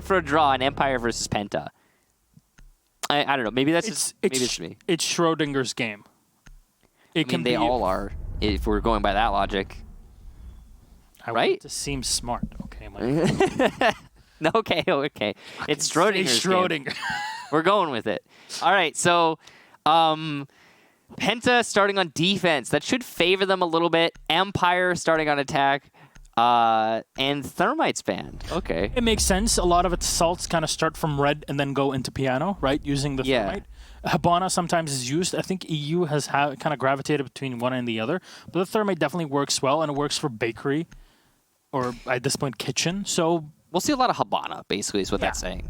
for a draw in Empire versus Penta. I don't know. Maybe that's maybe it's me. It's Schrodinger's game. They all are, if we're going by that logic. I right? want to seem smart. Okay, Mike. No, okay. It's Schrodinger's Schrodinger. game. We're going with it. All right, so Penta starting on defense. That should favor them a little bit. Empire starting on attack. And Thermite's banned. Okay. It makes sense. A lot of its assaults kind of start from red and then go into piano, right? Using the Thermite. Habana sometimes is used. I think EU has kind of gravitated between one and the other. But the Thermite definitely works well, and it works for bakery, or at this point, kitchen. So we'll see a lot of Habana, basically, is what that's saying.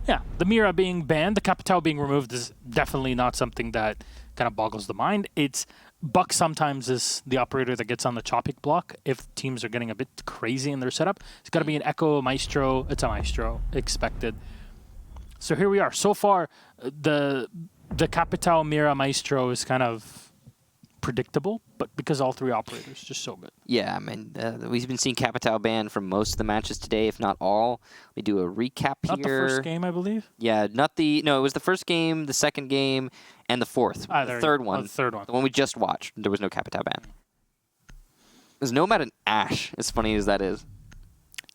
Yeah, the Mira being banned, the Capitao being removed is definitely not something that kind of boggles the mind. It's Buck sometimes is the operator that gets on the chopping block if teams are getting a bit crazy in their setup. It's got to be an Echo, Maestro. It's a Maestro, expected. So here we are. So far, the Capitao Mira Maestro is kind of predictable, but because all three operators just so good. Yeah, I mean, we've been seeing Capitao banned from most of the matches today, if not all. We do a recap here. Not the first game, I believe? Yeah, no, it was the first game, the second game, and the fourth. The third one. The third one. The one we just watched. There was no Capitao ban. There's Nomad and Ashe, as funny as that is.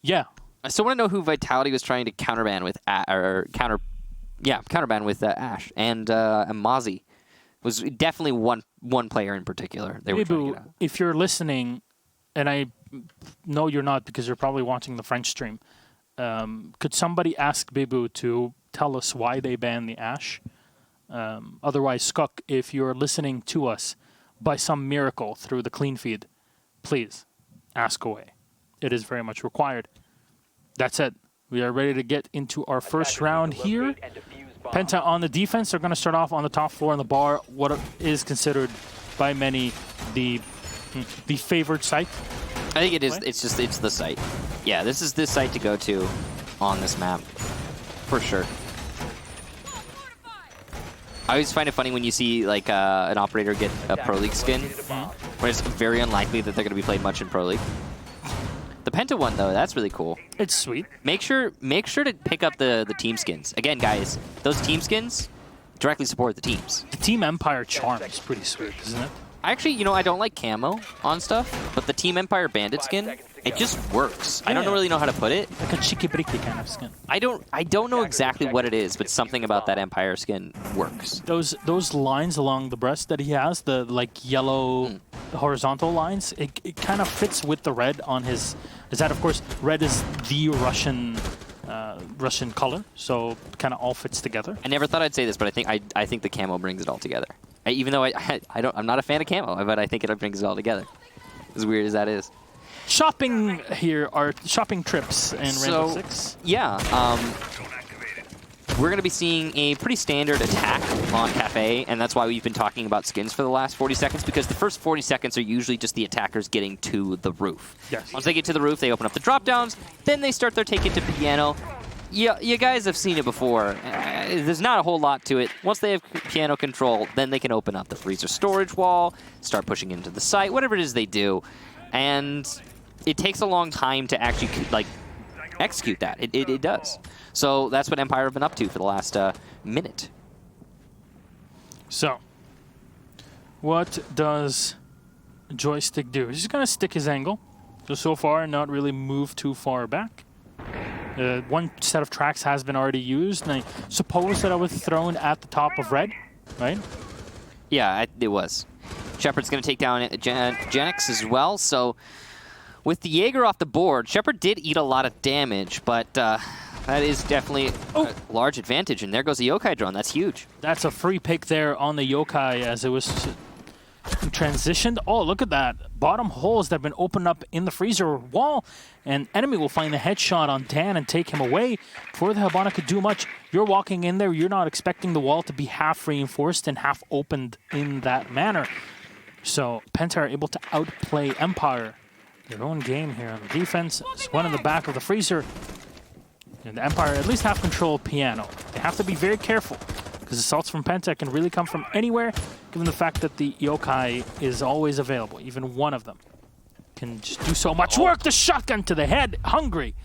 Yeah. I still want to know who Vitality was trying to counterban with, counterban with Ashe. And Mozzie was definitely one player in particular. They were trying to get out. If you're listening, and I know you're not because you're probably watching the French stream, could somebody ask Bibu to tell us why they banned the Ashe? Otherwise, Skuk, if you're listening to us by some miracle through the clean feed, please ask away. It is very much required. That's it. We are ready to get into our first round here. Penta on the defense. They're going to start off on the top floor in the bar, what is considered by many the favored site. I think it is. It's the site. Yeah, this is this site to go to on this map, for sure. I always find it funny when you see like an operator get a Pro League skin, when it's very unlikely that they're going to be played much in Pro League. The Penta one, though, that's really cool. It's sweet. Make sure to pick up the team skins. Again, guys, those team skins directly support the teams. The Team Empire charm is pretty sweet, isn't it? Actually, I don't like camo on stuff, but the Team Empire Bandit skin, it just works. Yeah. I don't really know how to put it. Like a chikibriki kind of skin. I don't know exactly what it is, but something about that Empire skin works. Those lines along the breast that he has, the like yellow horizontal lines, it kind of fits with the red on his. Is that, of course, red is the Russian color, so it kind of all fits together. I never thought I'd say this, but I think the camo brings it all together. Even though I'm not a fan of camo, but I think it brings it all together. As weird as that is. Shopping here are shopping trips in Rainbow Six. Yeah, we're going to be seeing a pretty standard attack on Cafe, and that's why we've been talking about skins for the last 40 seconds, because the first 40 seconds are usually just the attackers getting to the roof. Yes. Once they get to the roof, they open up the drop-downs, then they start their take it to piano. Yeah, you guys have seen it before. There's not a whole lot to it. Once they have piano control, then they can open up the freezer storage wall, start pushing into the site, whatever it is they do. And it takes a long time to actually execute that. It does. So that's what Empire have been up to for the last minute. So, what does Joystick do? He's just going to stick his angle. So far, not really move too far back. One set of tracks has been already used, and I suppose that I was thrown at the top of red, right? Yeah, it was. Shepard's going to take down Genix as well, so with the Jaeger off the board, Shepard did eat a lot of damage, but that is definitely a large advantage, and there goes the Yokai drone. That's huge. That's a free pick there on the Yokai as it was transitioned. Oh, look at that. Bottom holes that have been opened up in the freezer wall, and enemy will find the headshot on Dan and take him away. Before the Habana could do much, you're walking in there, you're not expecting the wall to be half reinforced and half opened in that manner. So Penta are able to outplay Empire. Their own game here on the defense. There's one in the back of the freezer. And the Empire at least have control of piano. They have to be very careful, because assaults from Penta can really come from anywhere, given the fact that the Yokai is always available. Even one of them can just do so much work. The shotgun to the head. Hungry.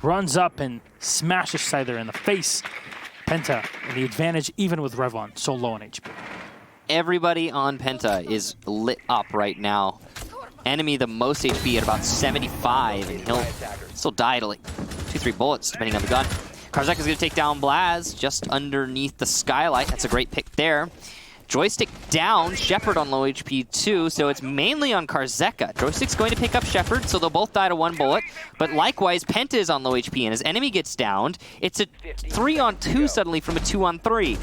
runs up and smashes Scyther in the face. Penta in the advantage even with Revon so low on HP. Everybody on Penta is lit up right now. Enemy the most HP at about 75, and he'll still die to like 2-3 bullets depending on the gun. Karzeka's going to take down Blaz just underneath the skylight. That's a great pick there. Joystick down, Shepard on low HP too, so it's mainly on Karzeka. Joystick's going to pick up Shepard, so they'll both die to 1 bullet. But likewise, Penta is on low HP, and as enemy gets downed, it's a 3-on-2 suddenly from a 2-on-3.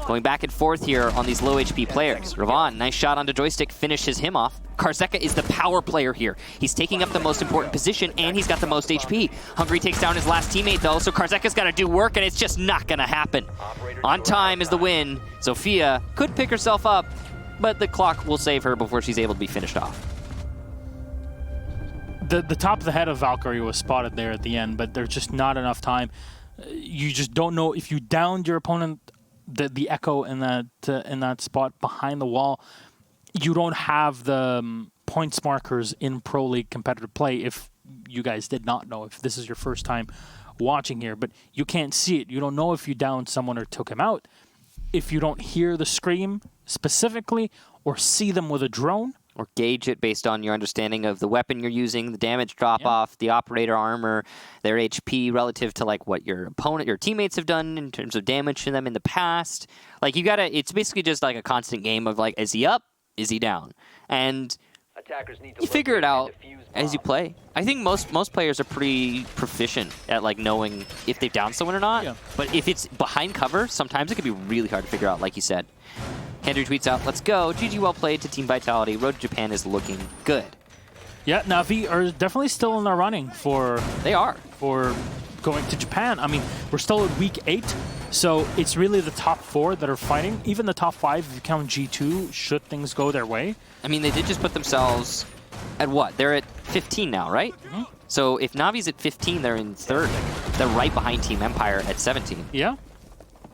Going back and forth here on these low HP players. Revon, nice shot onto Joystick, finishes him off. Karzeka is the power player here. He's taking up the most important position, and he's got the most HP. Hungry takes down his last teammate, though, so Karzeka's got to do work, and it's just not going to happen. On time is the win. Zofia could pick herself up, but the clock will save her before she's able to be finished off. The top of the head of Valkyrie was spotted there at the end, but there's just not enough time. You just don't know if you downed your opponent, the echo in that spot behind the wall. You don't have the points markers in Pro League competitive play if you guys did not know, if this is your first time watching here, but you can't see it. You don't know if you downed someone or took him out. If you don't hear the scream specifically or see them with a drone. Or gauge it based on your understanding of the weapon you're using, the damage drop-off, the operator armor, their HP relative to like what your opponent, your teammates have done in terms of damage to them in the past. Like you gotta, it's basically just like a constant game of like, is he up? Is he down? And you figure it out as you play. I think most players are pretty proficient at like knowing if they've downed someone or not. Yeah. But if it's behind cover, sometimes it can be really hard to figure out, like you said. Henry tweets out, "Let's go. GG well played to Team Vitality. Road to Japan is looking good." Yeah, Na'Vi are definitely still in the running for... They are. For going to Japan. I mean, we're still at week 8, so it's really the top 4 that are fighting. Even the top 5, if you count G2, should things go their way. I mean, they did just put themselves at what? They're at 15 now, right? Mm-hmm. So if Navi's at 15, they're in 3rd. They're right behind Team Empire at 17. Yeah.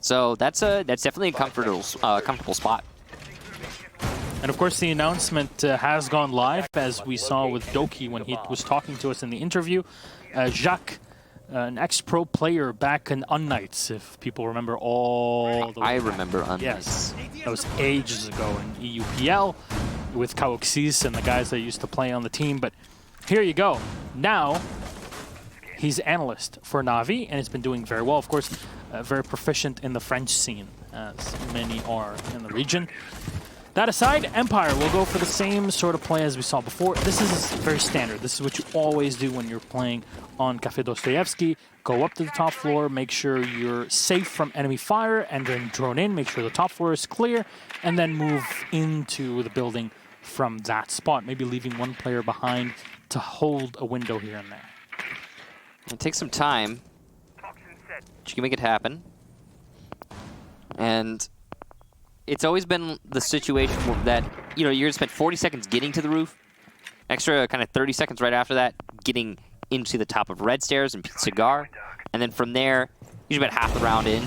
So that's definitely a comfortable spot. And of course, the announcement has gone live, as we saw with Doki when he was talking to us in the interview. Jacques, an ex-pro player back in Unnights, if people remember all the... I remember Unnights. Yes, that was ages ago in EUPL with Kauxis and the guys that used to play on the team. But here you go. Now, he's analyst for Na'Vi, and has been doing very well. Of course, very proficient in the French scene, as many are in the region. That aside, Empire will go for the same sort of play as we saw before. This is very standard. This is what you always do when you're playing on Café Dostoyevsky. Go up to the top floor, make sure you're safe from enemy fire, and then drone in, make sure the top floor is clear, and then move into the building from that spot, maybe leaving one player behind to hold a window here and there. It takes some time, but you can make it happen. And it's always been the situation that, you know, you're going to spend 40 seconds getting to the roof, extra kind of 30 seconds right after that, getting into the top of Red Stairs and Cigar, and then from there, usually about half the round in,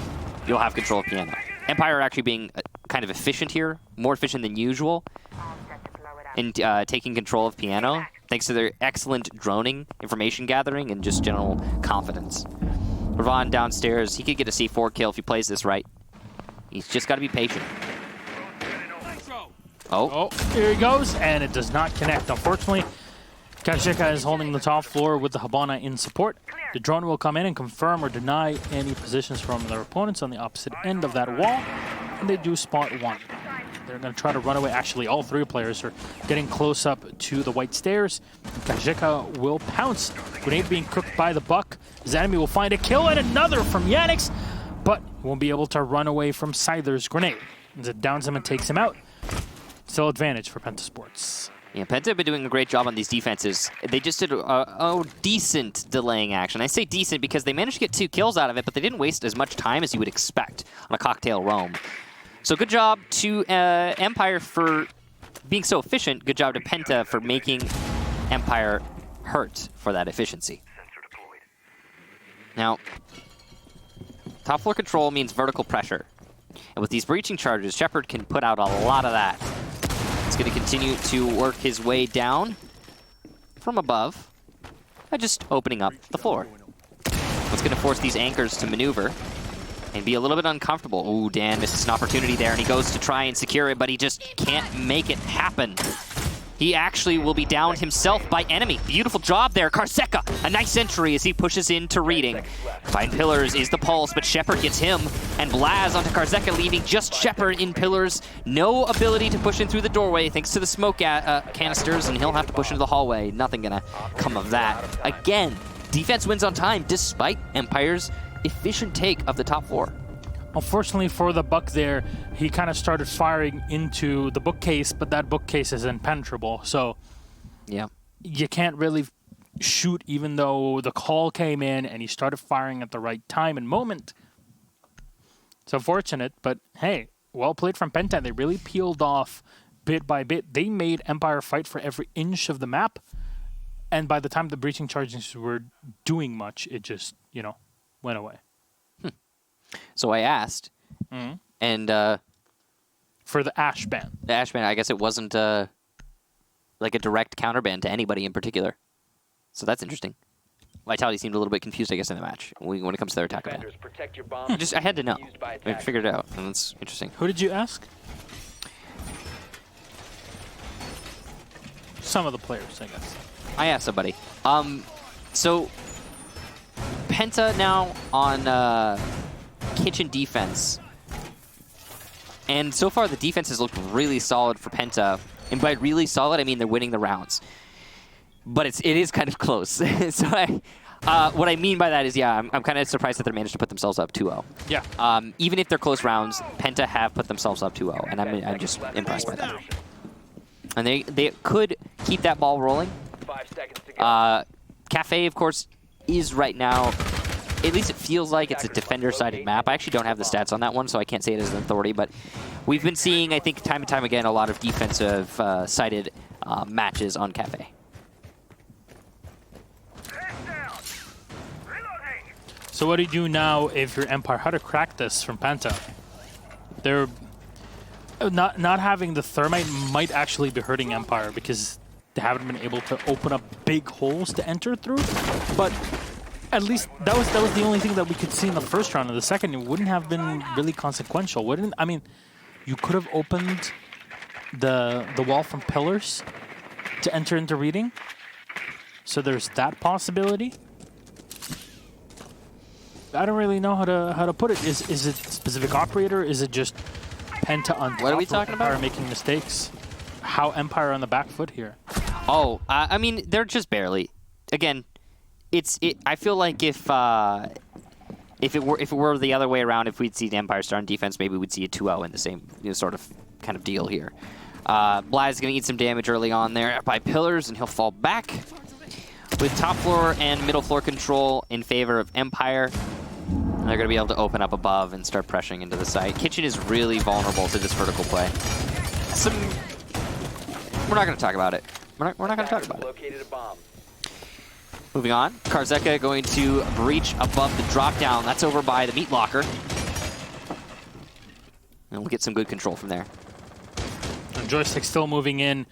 you'll have control of Piano. Empire are actually being kind of efficient here, more efficient than usual, in taking control of Piano, thanks to their excellent droning, information gathering, and just general confidence. Revon downstairs, he could get a C4 kill if he plays this right. He's just got to be patient. Oh, here he goes, and it does not connect. Unfortunately, Karzeka is holding the top floor with the Habana in support. The drone will come in and confirm or deny any positions from their opponents on the opposite end of that wall, and they do spot one. They're going to try to run away. Actually, all 3 players are getting close up to the white stairs. Karzeka will pounce. Grenade being cooked by the Buck. Zanami will find a kill, and another from Yanix, but he won't be able to run away from Scyther's grenade. As it downs him and takes him out. Still advantage for Penta Sports. Yeah, Penta have been doing a great job on these defenses. They just did a decent delaying action. I say decent because they managed to get 2 kills out of it, but they didn't waste as much time as you would expect on a cocktail roam. So good job to Empire for being so efficient. Good job to Penta for making Empire hurt for that efficiency. Now, top floor control means vertical pressure. And with these breaching charges, Shepard can put out a lot of that. He's going to continue to work his way down from above by just opening up the floor. What's going to force these anchors to maneuver and be a little bit uncomfortable. Ooh, Dan misses an opportunity there, and he goes to try and secure it, but he just can't make it happen. He actually will be downed himself by enemy. Beautiful job there. Karseka, a nice entry as he pushes into reading. Fine Pillars is the pulse, but Shepard gets him, and Blaz onto Karseka, leaving just Shepard in Pillars. No ability to push in through the doorway thanks to the smoke canisters, and he'll have to push into the hallway. Nothing gonna come of that. Again, defense wins on time despite Empire's efficient take of the top floor. Unfortunately for the Buck there, he kind of started firing into the bookcase, but that bookcase is impenetrable. So yeah, you can't really shoot even though the call came in and he started firing at the right time and moment. It's unfortunate, but hey, well played from Penta. They really peeled off bit by bit. They made Empire fight for every inch of the map. And by the time the breaching charges were doing much, it just, went away. So I asked, and for the Ash ban. The Ash ban, I guess it wasn't like a direct counter ban to anybody in particular. So that's interesting. Vitality seemed a little bit confused, I guess, in the match when it comes to their attack ban. I had to know. I figured it out, and that's interesting. Who did you ask? Some of the players, I guess. I asked somebody. So Penta now on kitchen defense, and so far the defense has looked really solid for Penta, and by really solid I mean they're winning the rounds, but it is kind of close. So what I mean by that is, yeah, I'm kind of surprised that they managed to put themselves up 2-0. Yeah. Even if they're close rounds, Penta have put themselves up 2-0, and I'm just impressed by that. And they could keep that ball rolling. 5 seconds to go. Cafe, of course, is right now, at least it feels like it's a defender-sided map. I actually don't have the stats on that one, so I can't say it as an authority, but we've been seeing, I think, time and time again, a lot of defensive-sided matches on Cafe. So what do you do now if you're Empire? How to crack this from Penta? They're not having the Thermite might actually be hurting Empire because they haven't been able to open up big holes to enter through. But at least that was the only thing that we could see in the first round. In the second, it wouldn't have been really consequential, wouldn't? I mean, you could have opened the wall from Pillars to enter into reading. So there's that possibility. I don't really know how to put it. Is it specific operator? Is it just Penta on top? What are we talking Empire about? Making mistakes. How Empire on the back foot here? Oh, I mean, they're just barely. Again, I feel like if it were the other way around, if we'd see Empire start on defense, maybe we'd see a 2-0 in the same sort of kind of deal here. Blaz is going to eat some damage early on there by Pillars, and he'll fall back. With top floor and middle floor control in favor of Empire, they're going to be able to open up above and start pressuring into the site. Kitchen is really vulnerable to this vertical play. We're not going to talk about it. We're not going to talk about it. Moving on, Karseka going to breach above the drop down. That's over by the meat locker. And we'll get some good control from there. And Joystick still moving in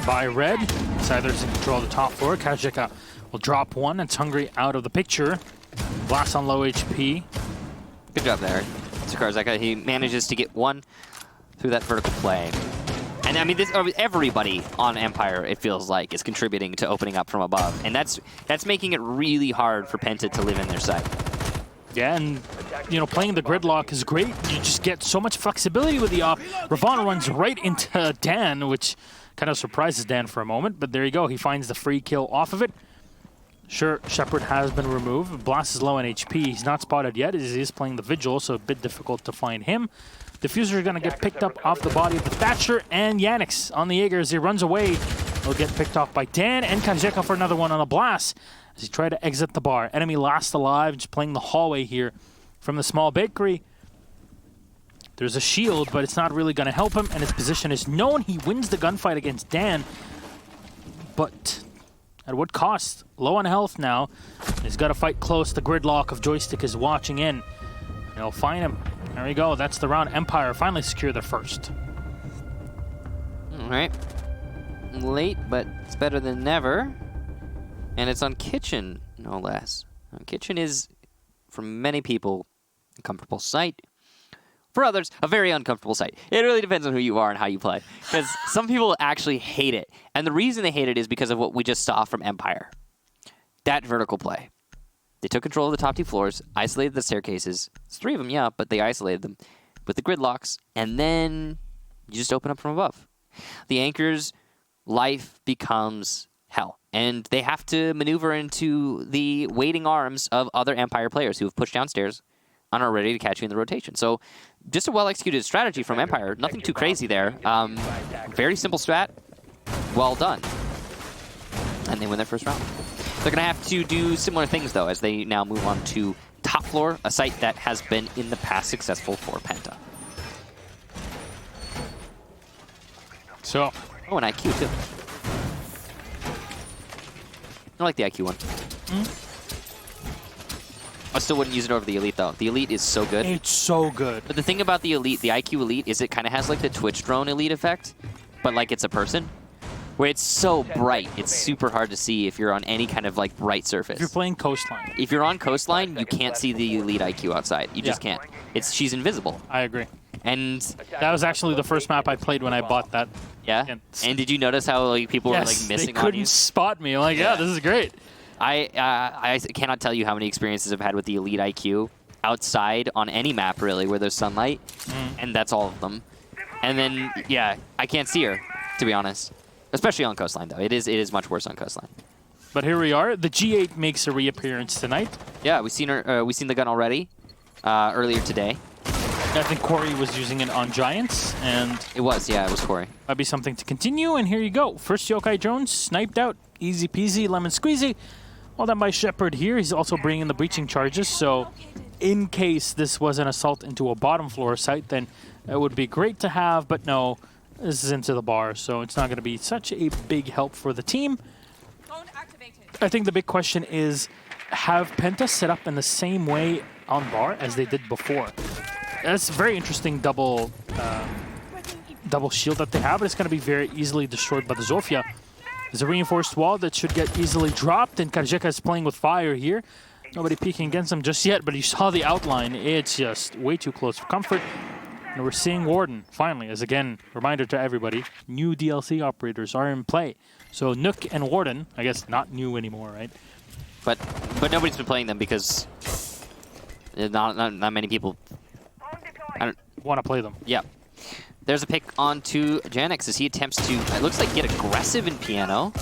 by Red. Siders in control of the top floor. Karseka will drop one. It's Hungry out of the picture. Blast on low HP. Good job there to Karseka. He manages to get one through that vertical play. And I mean, everybody on Empire, it feels like, is contributing to opening up from above. And that's making it really hard for Penta to live in their sight. Yeah, and playing the gridlock is great. You just get so much flexibility with the op. Ravana runs right into Dan, which kind of surprises Dan for a moment. But there you go. He finds the free kill off of it. Sure, Shepard has been removed. Blast is low on HP. He's not spotted yet as he is playing the Vigil, so a bit difficult to find him. Diffuser is going to get picked up off the body of the Thatcher, and Yannick's on the Jaeger as he runs away. He'll get picked off by Dan and Karseka for another one on a blast as he tried to exit the bar. Enemy last alive, just playing the hallway here from the small bakery. There's a shield, but it's not really going to help him, and his position is known. He wins the gunfight against Dan, but at what cost? Low on health now. He's got to fight close. The gridlock of Joystick is watching in. They'll find him. There we go. That's the round. Empire finally secure their first. All right. Late, but it's better than never. And it's on Kitchen, no less. Kitchen is, for many people, a comfortable sight. For others, a very uncomfortable sight. It really depends on who you are and how you play. Because some people actually hate it. And the reason they hate it is because of what we just saw from Empire. That vertical play. They took control of the top 2 floors, isolated the staircases. It's 3 of them, yeah, but they isolated them with the gridlocks. And then you just open up from above. The Anchor's life becomes hell. And they have to maneuver into the waiting arms of other Empire players who have pushed downstairs and are ready to catch you in the rotation. So just a well-executed strategy from Empire. Nothing too crazy there. Very simple strat. Well done. And they win their first round. They're going to have to do similar things, though, as they now move on to top floor, a site that has been in the past successful for Penta. So, oh, an IQ, too. I like the IQ one. I still wouldn't use it over the Elite, though. The Elite is so good. it's so good. But the thing about the Elite, the IQ Elite, is it kind of has like the Twitch drone Elite effect, but like it's a person, where it's so bright, it's super hard to see if you're on any kind of like bright surface. If you're playing Coastline. If you're on Coastline, you can't see the Elite IQ outside. You just can't. She's invisible. I agree. And that was actually the first map I played when I bought that. Yeah? And did you notice how like people were like missing on you? They couldn't spot me. I'm like, yeah, this is great. I cannot tell you how many experiences I've had with the Elite IQ outside on any map, really, where there's sunlight, and that's all of them. And then, yeah, I can't see her, to be honest. Especially on Coastline, though. It is much worse on Coastline. But here we are. The G8 makes a reappearance tonight. Yeah, we've seen her. We've seen the gun already earlier today. I think Corey was using it on Giants, and it was Corey. Might be something to continue. And here you go. First Yokai drone sniped out, easy peasy, lemon squeezy. Well done by Shepard here. He's also bringing in the breaching charges. So, in case this was an assault into a bottom floor site, then it would be great to have. But no, this is into the bar, so it's not going to be such a big help for the team. I think the big question is, have Penta set up in the same way on bar as they did before? That's a very interesting double shield that they have, but it's going to be very easily destroyed by the Zofia. There's a reinforced wall that should get easily dropped, and Karjeka is playing with fire here. Nobody peeking against him just yet, but you saw the outline. It's just way too close for comfort. And we're seeing Warden, finally, as again, reminder to everybody, new DLC operators are in play. So Nook and Warden, I guess not new anymore, right? But nobody's been playing them because not many people want to play them. Yeah. There's a pick onto Janix as he attempts to, it looks like, get aggressive in piano.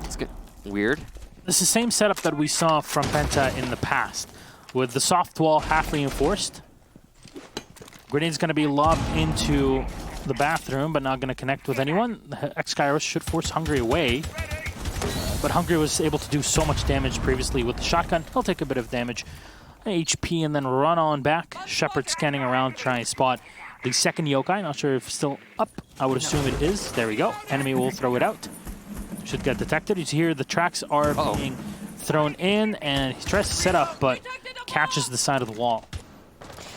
It's good. Weird. This is the same setup that we saw from Penta in the past, with the soft wall half reinforced. Grenade's going to be lobbed into the bathroom, but not going to connect with anyone. The X-Kairos should force Hungry away. But Hungry was able to do so much damage previously with the shotgun. He'll take a bit of damage. HP and then run on back. Shepard scanning around, trying to spot the second Yokai. Not sure if it's still up. I would assume it is. There we go. Enemy will throw it out. Should get detected. You see here the tracks are being thrown in, and he tries to set up, but catches the side of the wall.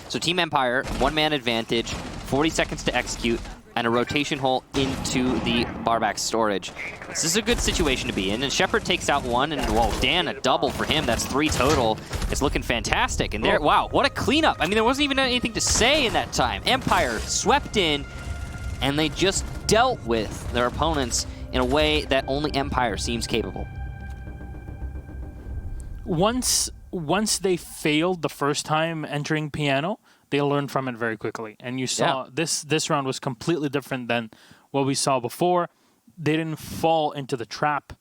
So Team Empire, one-man advantage, 40 seconds to execute, and a rotation hole into the barback storage. This is a good situation to be in, and Shepard takes out one, and whoa, Dan, a double for him. That's 3 total. It's looking fantastic. And there, wow, what a cleanup. I mean, there wasn't even anything to say in that time. Empire swept in, and they just dealt with their opponents in a way that only Empire seems capable. Once they failed the first time entering piano, they learned from it very quickly. And you saw this round was completely different than what we saw before. They didn't fall into the trap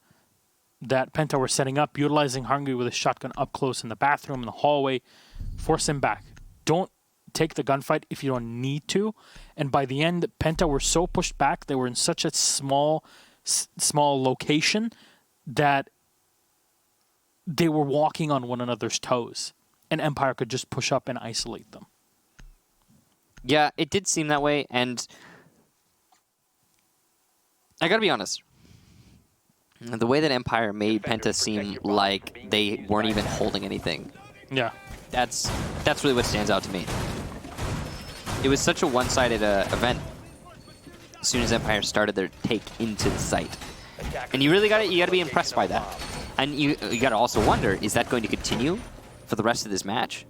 that Penta were setting up, utilizing Hungry with a shotgun up close in the bathroom, in the hallway. Force him back. Don't take the gunfight if you don't need to. And by the end, Penta were so pushed back, they were in such a small location that they were walking on one another's toes. And Empire could just push up and isolate them. Yeah, it did seem that way, and I gotta be honest. The way that Empire made Penta seem like they weren't even holding anything. Yeah. That's really what stands out to me. It was such a one-sided event as soon as Empire started their take into the site. And you really gotta be impressed by that. And you got to also wonder, is that going to continue for the rest of this match?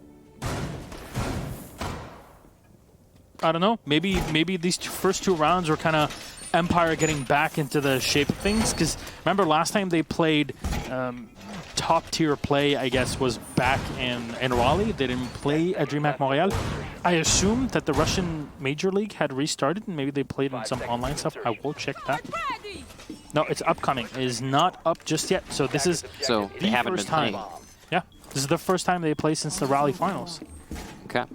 I don't know. Maybe these first 2 rounds were kind of Empire getting back into the shape of things. Because remember last time they played top tier play, I guess, was back in Raleigh. They didn't play at DreamHack Montreal. I assume that the Russian Major League had restarted and maybe they played in some online stuff. I will check that. No, it's upcoming. It is not up just yet. So this is So they the haven't first been time. playing. Yeah, this is the first time they play since the Raleigh finals. Okay.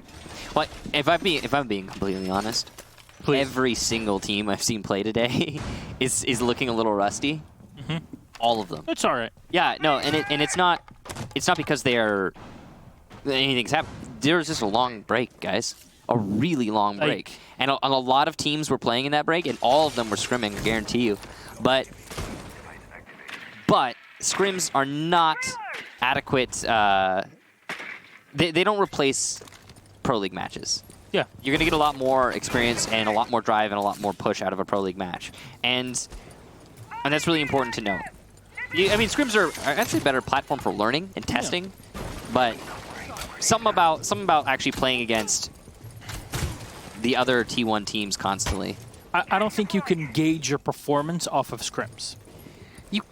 But if I'm being completely honest, Please. every single team I've seen play today is looking a little rusty. Mm-hmm. All of them. It's all right. Yeah, no, and it's not because anything's happened. There's just a long break, guys. A really long break. And a lot of teams were playing in that break, and all of them were scrimming, I guarantee you. But scrims are not adequate. They don't replace Pro League matches. Yeah. You're going to get a lot more experience and a lot more drive and a lot more push out of a Pro League match. And that's really important to know. I mean, scrims are actually a better platform for learning and testing, but something about actually playing against the other T1 teams constantly. I don't think you can gauge your performance off of scrims. You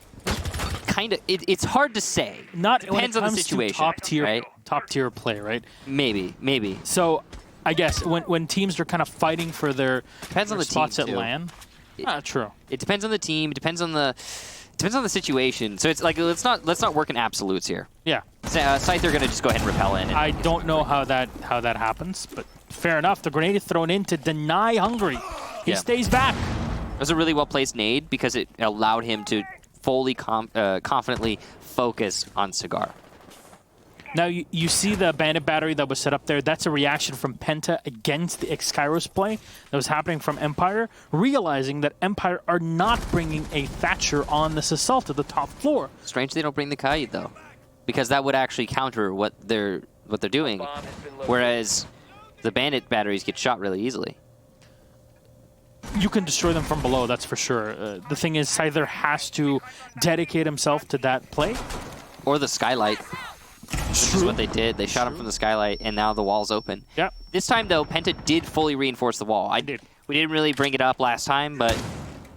kind of. It's hard to say. Not Depends when it on the comes situation. To top tier right? play, right? Maybe. So, I guess when teams are kind of fighting for their Depends on the spots team, at too. LAN. True. It depends on the team. Depends on the situation. So it's like let's not work in absolutes here. Yeah. Scythe are going to just go ahead and repel in. I don't know how that happens, but fair enough. The grenade is thrown in to deny Hungry. He stays back. It was a really well-placed nade because it allowed him to fully confidently focus on Cigar. Now, you see the Bandit battery that was set up there. That's a reaction from Penta against the X-Kairos play that was happening from Empire, realizing that Empire are not bringing a Thatcher on this assault to the top floor. Strange they don't bring the Kaid, though, because that would actually counter what they're doing, whereas the Bandit batteries get shot really easily. You can destroy them from below, that's for sure. The thing is, Scyther has to dedicate himself to that play. Or the Skylight. Which is what they did. They shot him from the Skylight, and now the wall's open. Yep. This time, though, Penta did fully reinforce the wall. We didn't really bring it up last time, but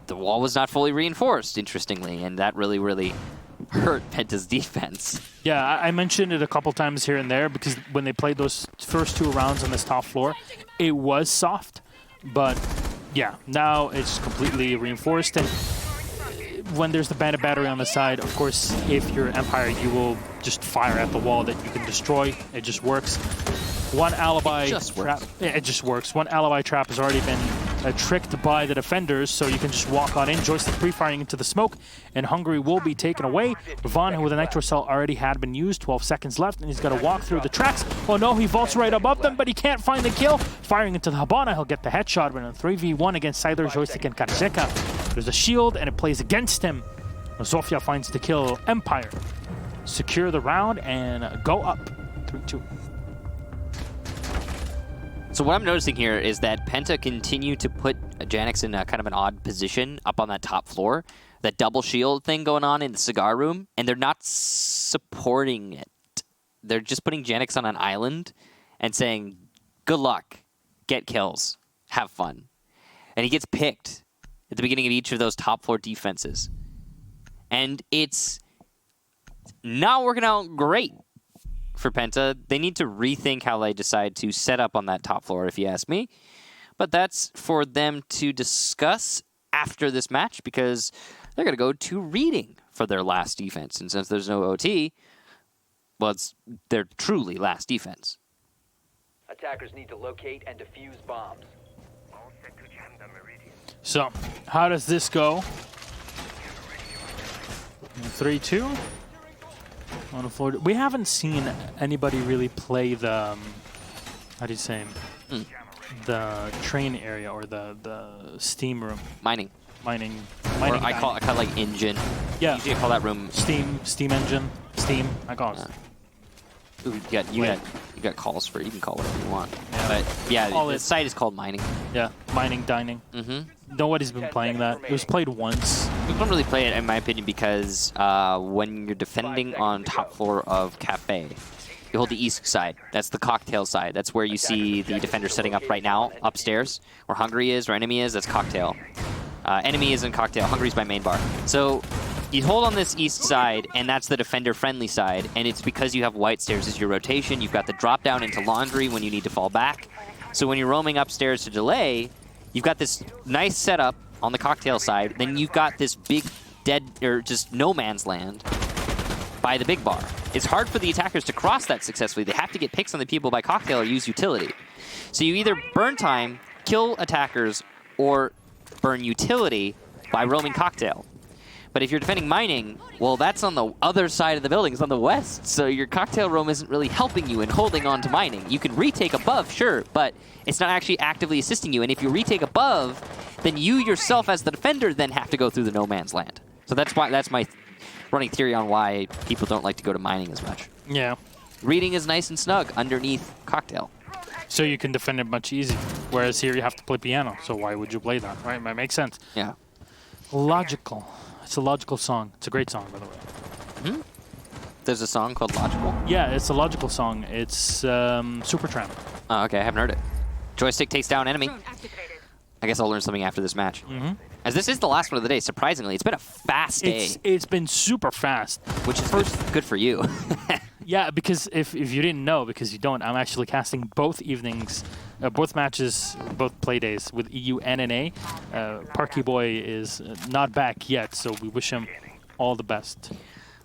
the wall was not fully reinforced, interestingly, and that really, really hurt Penta's defense. Yeah, I mentioned it a couple times here and there because when they played those first 2 rounds on this top floor, it was soft, but yeah, now it's completely reinforced. And when there's the Bandit battery on the side, of course, if you're Empire, you will just fire at the wall that you can destroy. It just works. One alibi trap. It just works. One alibi trap has already been tricked by the defenders, so you can just walk on in. Joystick pre-firing into the smoke, and Hungary will be taken away. Vaughn, who with a Nitro Cell already had been used, 12 seconds left, and he's got to walk through the tracks. Oh no, he vaults right above them, but he can't find the kill. Firing into the Habana, he'll get the headshot, but in a 3v1 against Scyther, Joystick, and Karjeka. There's a shield, and it plays against him. Zofia finds the kill. Empire secure the round and go up 3-2. So what I'm noticing here is that Penta continue to put Janix in a kind of an odd position up on that top floor. That double shield thing going on in the cigar room, and they're not supporting it. They're just putting Janix on an island and saying, good luck, get kills, have fun. And he gets picked at the beginning of each of those top floor defenses. And it's not working out great for Penta. They need to rethink how they decide to set up on that top floor, if you ask me. But that's for them to discuss after this match, because they're going to go to reading for their last defense. And since there's no OT, well, it's their truly last defense. Attackers need to locate and defuse bombs. So, how does this go? 3-2 on the floor. We haven't seen anybody really play the how do you say the train area or the steam room. Mining. Mining. Or I call it like engine. Yeah. Usually I call that room steam engine. Steam. I call it. Ooh, you got calls for it. You can call it whatever you want. Yeah. But yeah, the site is called mining. Yeah, mining, dining. Mm-hmm. Nobody's been playing that. It was played once We don't really play it, in my opinion, because when you're defending on top floor of Cafe, you hold the east side. That's the cocktail side. That's where you see the defender setting up right now, upstairs, where Hungry is, or Enemy is. That's cocktail. Enemy is in cocktail. Hungry's by main bar. So you hold on this east side, and that's the defender-friendly side, and it's because you have white stairs as your rotation. You've got the drop down into laundry when you need to fall back. So when you're roaming upstairs to delay, you've got this nice setup on the cocktail side. Then you've got this big dead, or just no man's land by the big bar. It's hard for the attackers to cross that successfully. They have to get picks on the people by cocktail or use utility. So you either burn time, kill attackers, or burn utility by roaming cocktail. But if you're defending mining, well, that's on the other side of the building. It's on the west, so your cocktail roam isn't really helping you in holding on to mining. You can retake above, sure, but it's not actually actively assisting you. And if you retake above, then you yourself as the defender then have to go through the no man's land. So that's my running theory on why people don't like to go to mining as much. Yeah. Reading is nice and snug underneath cocktail. So you can defend it much easier. Whereas here you have to play piano. So why would you play that, right? That makes sense. Yeah. Logical. It's a logical song. It's a great song, by the way. There's a song called Logical? Yeah, it's a logical song. It's Supertramp. Oh, okay. I haven't heard it. Joystick takes down enemy. I guess I'll learn something after this match. As this is the last one of the day, surprisingly. It's been a fast day. It's been super fast. Which is good for you. Yeah, because if you didn't know, because you don't, I'm actually casting both evenings, both matches, both play days with EU and NA. Parky Boy is not back yet, so we wish him all the best.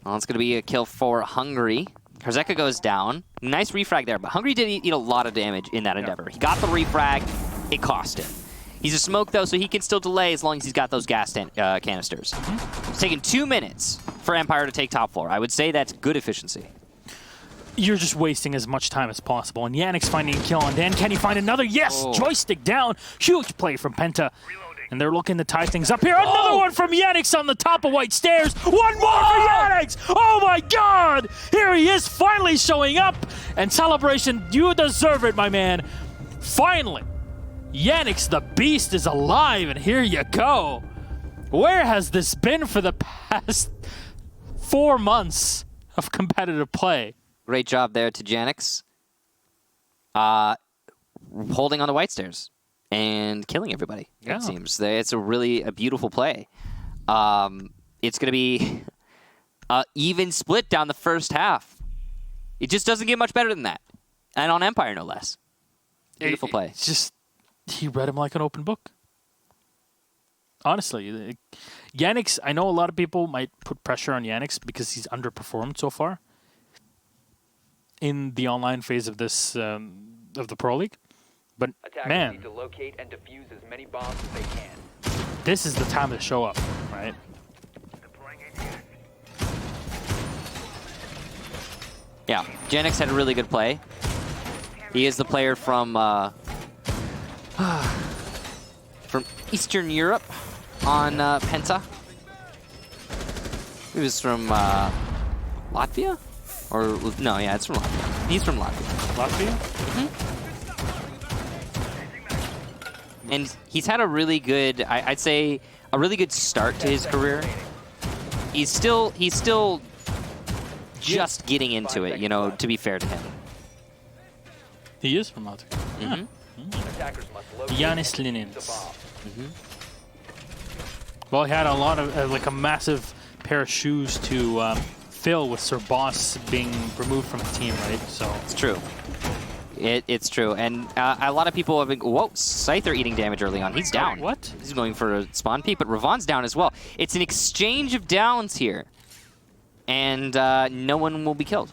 Well, it's going to be a kill for Hungry. Herzeka goes down. Nice refrag there, but Hungry did eat a lot of damage in that endeavor. He got the refrag. It cost him. He's a smoke, though, so he can still delay as long as he's got those gas canisters. It's taken 2 minutes for Empire to take top floor. I would say that's good efficiency. You're just wasting as much time as possible. And Yannick's finding a kill on Dan. Can he find another? Yes! Oh. Joystick down. Huge play from Penta. And they're looking to tie things up here. Another one from Yannick's on the top of white stairs. One more for Yannick's! Oh my god! Here he is finally showing up. And Celebration, you deserve it, my man. Finally, Yannick's the beast is alive, and here you go. Where has this been for the past 4 months of competitive play? Great job there to Janix. Holding on the white stairs and killing everybody, it seems. It's a beautiful play. It's going to be an even split down the first half. It just doesn't get much better than that. And on Empire, no less. Beautiful play. It's just, he read him like an open book. Honestly, Yannick's, I know a lot of people might put pressure on Yannick's because he's underperformed so far in the online phase of this of the Pro League. But man, need to locate and defuse as many bombs as they can. This is the time to show up, right? Yeah, Janix had a really good play. He is the player from Eastern Europe on Penta. He was from Latvia? Or, no, yeah, it's from Latvia. He's from Latvia. Latvia? And he's had a really good, I'd say, a really good start to his career. He's still just getting into it, you know, to be fair to him. He is from Latvia. Yanis Linins. Well, he had a lot of, like a massive pair of shoes to fill with Sir Boss being removed from the team, right? So it's true. It's true. And a lot of people have been, whoa, Scyther eating damage early on. He's down. What? He's going for a spawn peek, but Ravon's down as well. It's an exchange of downs here. And no one will be killed.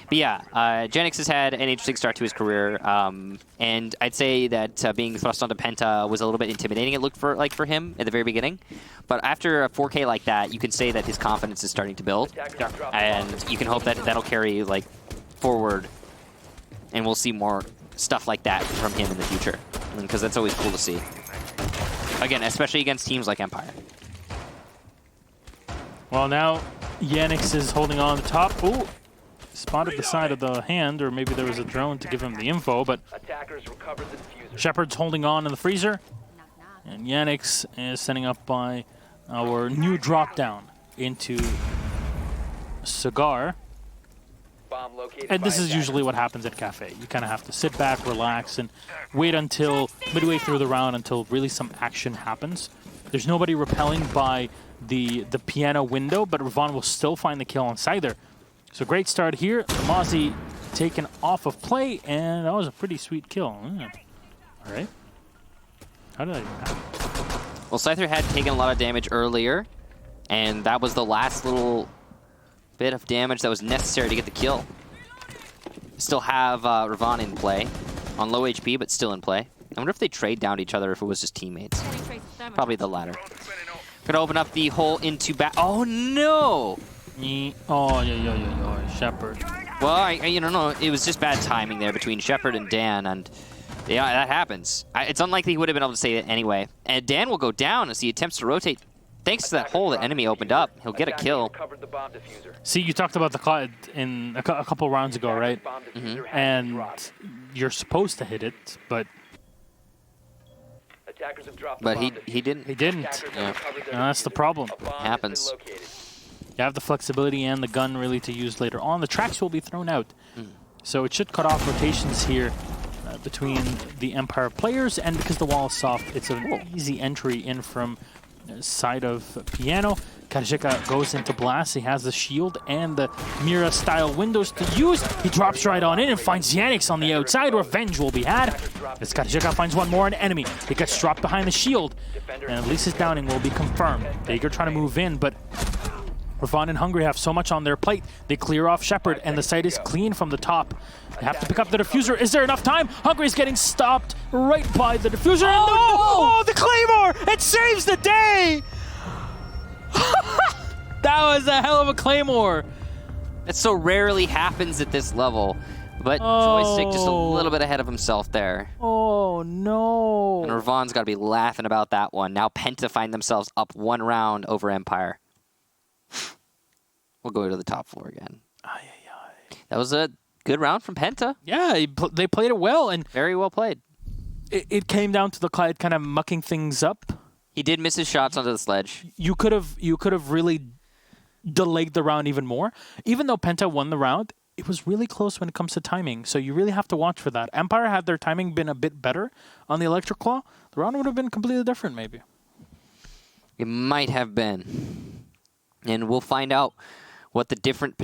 But yeah, Janix has had an interesting start to his career, and I'd say that being thrust onto Penta was a little bit intimidating, it looked for him at the very beginning. But after a 4K like that, you can say that his confidence is starting to build, and you can hope that that'll carry like forward, and we'll see more stuff like that from him in the future, because that's always cool to see. Again, especially against teams like Empire. Well, now Yanix is holding on the top. Ooh. Spotted the side of the hand, or maybe there was a drone to give him the info, but Shepard's holding on in the freezer, and Yannick's is setting up by our new drop down into Cigar. Bomb located And by this is attackers. usually what happens at Cafe. You kind of have to sit back, relax, and wait until midway through the round until really some action happens. There's nobody repelling by the piano window, but Ravon will still find the kill on Scyther. So great start here. Mozzie taken off of play, and that was a pretty sweet kill. All right. How did that even happen? Well, Scyther had taken a lot of damage earlier, and that was the last little bit of damage that was necessary to get the kill. Still have Ravon in play, on low HP, but still in play. I wonder if they trade down to each other if it was just teammates. Probably the latter. Gonna open up the hole into back. Oh no! Oh, yeah. Shepard. Well, you don't know. It was just bad timing there between Shepard and Dan, and yeah, that happens. It's unlikely he would have been able to say it anyway. And Dan will go down as he attempts to rotate. Thanks to that hole the enemy opened up, he'll get a kill. Recovered the bomb diffuser. See, you talked about the COD in a couple rounds ago, right? Bomb diffuser has been And dropped. you're supposed to hit it, but Attackers have dropped the But bomb he didn't. he didn't. Attackers have Yeah. recovered their And that's the diffuser. problem. A bomb has been Happens. located. You have the flexibility and the gun really to use later on. The tracks will be thrown out. So it should cut off rotations here between the Empire players, and because the wall is soft, it's an easy entry in from side of Piano. Karjika goes into blast. He has the shield and the Mira-style windows to use. He drops right on in and finds Yannick's on the outside. Revenge will be had. As Karjika finds one more an enemy. He gets dropped behind the shield, and at least his downing will be confirmed. Veigar trying to move in, but Ravon and Hungry have so much on their plate. They clear off Shepard, and the site is clean from the top. They have to pick up the diffuser. Is there enough time? Hungry's getting stopped right by the diffuser. Oh, the Claymore! It saves the day! That was a hell of a Claymore. That so rarely happens at this level. But Joystick just a little bit ahead of himself there. Oh, no. And Ravon's got to be laughing about that one. Now Penta find themselves up one round over Empire. We'll go to the top floor again. That was a good round from Penta. Yeah, they played it well, and Very well played. it came down to the Clyde kind of mucking things up. He did miss his shots onto the sledge. You could have really delayed the round even more. Even though Penta won the round, it was really close when it comes to timing. So you really have to watch for that. Empire, had their timing been a bit better on the Electric Claw, the round would have been completely different maybe. It might have been. And we'll find out what the difference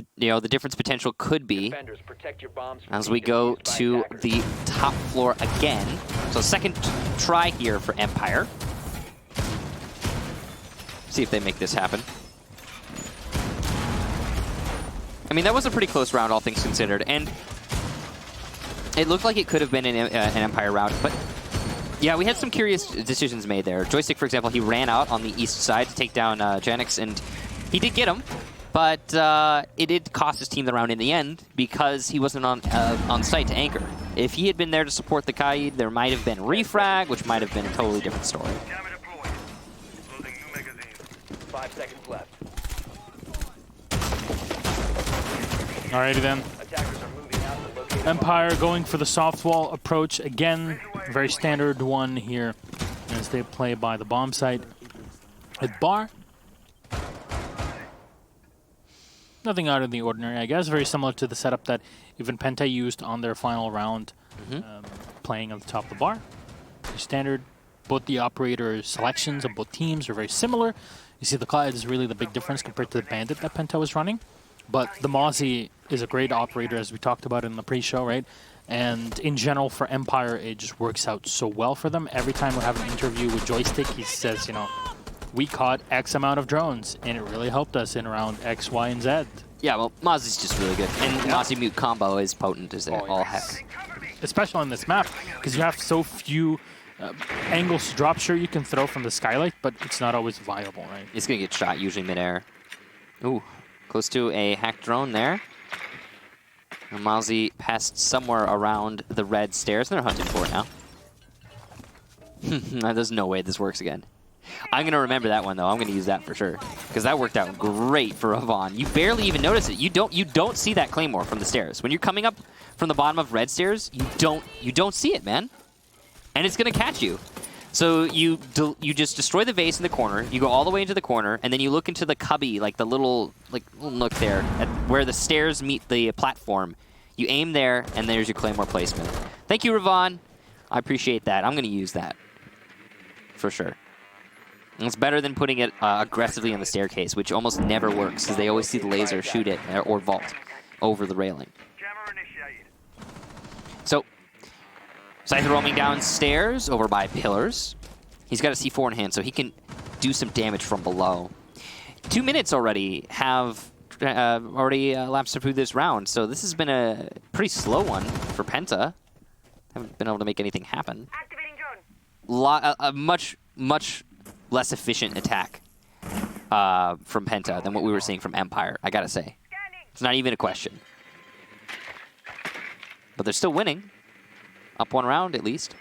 potential could be Defenders, protect your bombs from as being we go defused by to attackers. the top floor again. So second try here for Empire. See if they make this happen. I mean, that was a pretty close round, all things considered, and it looked like it could have been an Empire round, but yeah, we had some curious decisions made there. Joystick, for example, he ran out on the east side to take down Janix, and he did get him, but it did cost his team the round in the end because he wasn't on site to anchor. If he had been there to support the Kaid, there might have been refrag, which might have been a totally different story. 5 seconds left. Alrighty then. Attackers are moving out to locate Empire going for the soft wall approach again. Very standard one here as they play by the bomb site. With Bar. Nothing out of the ordinary, I guess. Very similar to the setup that even Penta used on their final round, playing at the top of the bar. Very standard. Both the operator selections of both teams are very similar. You see the Clyde is really the big difference compared to the Bandit that Penta was running. But the Mozzie is a great operator, as we talked about in the pre-show, right? And in general, for Empire, it just works out so well for them. Every time we have an interview with Joystick, he says, you know, we caught X amount of drones, and it really helped us in around X, Y, and Z. Yeah, well, Mozzie's just really good, and Mozzie Mute combo is potent as all heck. Especially on this map, because you have so few angles to drop. Sure, you can throw from the skylight, but it's not always viable, right? It's going to get shot usually midair. Ooh, close to a hacked drone there. And Mozzie passed somewhere around the red stairs, and they're hunting for it now. There's no way this works again. I'm going to remember that one, though. I'm going to use that for sure, because that worked out great for Ravon. You barely even notice it. You don't see that Claymore from the stairs. When you're coming up from the bottom of red stairs, you don't see it, man. And it's going to catch you. So you just destroy the vase in the corner. You go all the way into the corner, and then you look into the cubby, like the little nook there, at where the stairs meet the platform. You aim there, and there's your claymore placement. Thank you, Ravon. I appreciate that. I'm going to use that for sure. And it's better than putting it aggressively on the staircase, which almost never works because they always see the laser shoot it or vault over the railing. So, Scyther roaming downstairs over by pillars. He's got a C4 in hand, so he can do some damage from below. 2 minutes already have elapsed through this round, so this has been a pretty slow one for Penta. Haven't been able to make anything happen. A much less efficient attack from Penta than what we were seeing from Empire, I gotta say. It's not even a question. But they're still winning. Up one round, at least.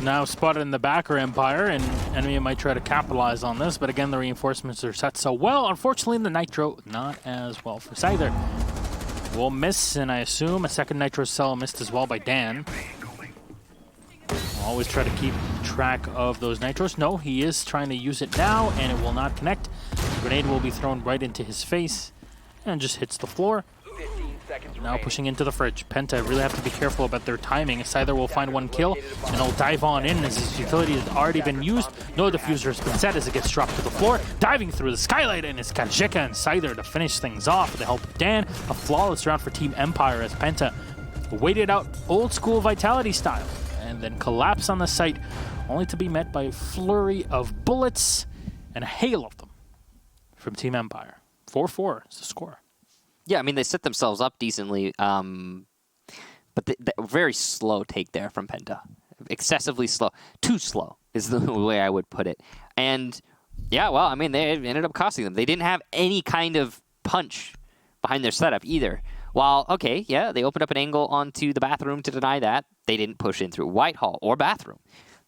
Now spotted in the back are Empire, and enemy might try to capitalize on this, but again, the reinforcements are set so well. Unfortunately, the Nitro, not as well for Scyther. Will miss, and I assume a second Nitro cell missed as well by Dan. Always try to keep track of those Nitros. No, he is trying to use it now, and it will not connect. Grenade will be thrown right into his face, and just hits the floor. Now pushing into the fridge. Penta really have to be careful about their timing. Scyther will find one kill, and he'll dive on in as his utility has already been used. No diffuser has been set as it gets dropped to the floor. Diving through the skylight, and it's Kajika and Scyther to finish things off with the help of Dan. A flawless round for Team Empire as Penta waited out old school Vitality style, and then collapse on the site, only to be met by a flurry of bullets and a hail of them from Team Empire. 4-4 is the score. Yeah, I mean, they set themselves up decently, but the very slow take there from Penta. Excessively slow. Too slow is the way I would put it. And, yeah, well, I mean, they ended up costing them. They didn't have any kind of punch behind their setup either. While, okay, yeah, they opened up an angle onto the bathroom to deny that. They didn't push in through Whitehall or bathroom.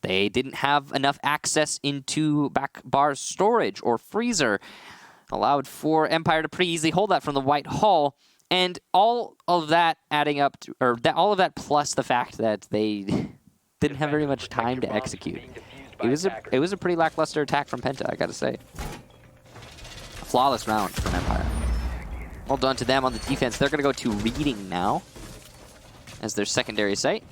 They didn't have enough access into back bar storage or freezer. Allowed for Empire to pretty easily hold that from the White Hall, and all of that adding up to, all of that plus the fact that they didn't have very much time to execute. It was a pretty lackluster attack from Penta, I gotta say. A flawless round from Empire. Well done to them on the defense. They're gonna go to Reading now as their secondary site.